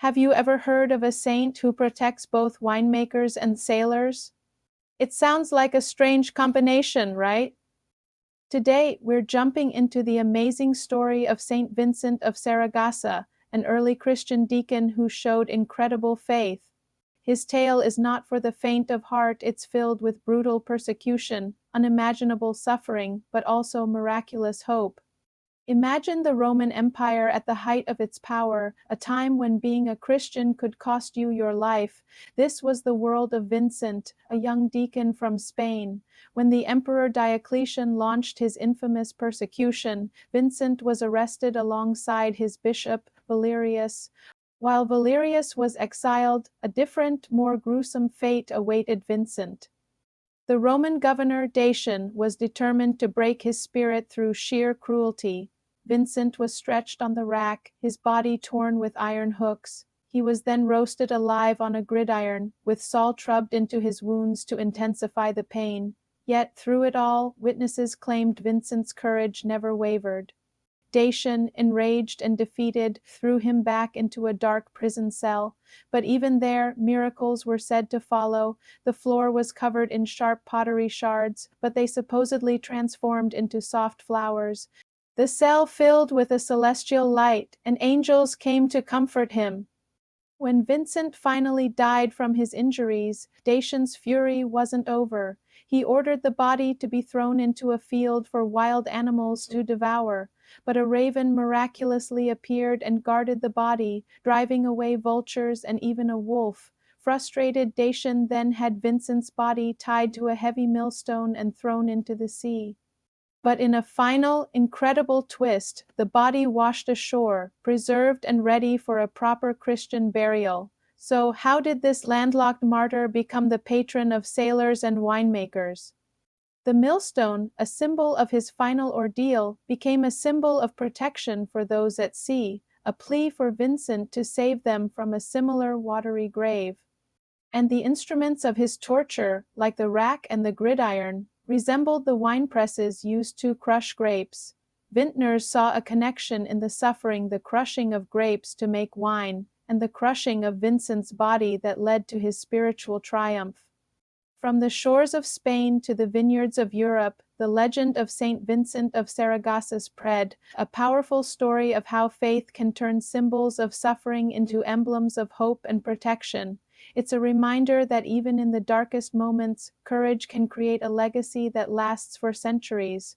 Have you ever heard of a saint who protects both winemakers and sailors? It sounds like a strange combination, right? Today, we're jumping into the amazing story of Saint Vincent of Saragossa, an early Christian deacon who showed incredible faith. His tale is not for the faint of heart, it's filled with brutal persecution, unimaginable suffering, but also miraculous hope. Imagine the Roman Empire at the height of its power, a time when being a Christian could cost you your life. This was the world of Vincent, a young deacon from Spain. When the Emperor Diocletian launched his infamous persecution, Vincent was arrested alongside his bishop, Valerius. While Valerius was exiled, a different, more gruesome fate awaited Vincent. The Roman governor Dacian was determined to break his spirit through sheer cruelty. Vincent was stretched on the rack, his body torn with iron hooks. He was then roasted alive on a gridiron, with salt rubbed into his wounds to intensify the pain. Yet, through it all, witnesses claimed Vincent's courage never wavered. Dacian, enraged and defeated, threw him back into a dark prison cell. But even there, miracles were said to follow. The floor was covered in sharp pottery shards, but they supposedly transformed into soft flowers. The cell filled with a celestial light, and angels came to comfort him. When Vincent finally died from his injuries, Dacian's fury wasn't over. He ordered the body to be thrown into a field for wild animals to devour. But a raven miraculously appeared and guarded the body, driving away vultures and even a wolf. Frustrated, Dacian then had Vincent's body tied to a heavy millstone and thrown into the sea. But in a final, incredible twist, the body washed ashore, preserved and ready for a proper Christian burial. So, how did this landlocked martyr become the patron of sailors and winemakers? The millstone, a symbol of his final ordeal, became a symbol of protection for those at sea, a plea for Vincent to save them from a similar watery grave. And the instruments of his torture, like the rack and the gridiron, resembled the wine presses used to crush grapes. Vintners saw a connection in the suffering, the crushing of grapes to make wine, and the crushing of Vincent's body that led to his spiritual triumph. From the shores of Spain to the vineyards of Europe, the legend of Saint Vincent of Saragossa spread, a powerful story of how faith can turn symbols of suffering into emblems of hope and protection. It's a reminder that even in the darkest moments, courage can create a legacy that lasts for centuries.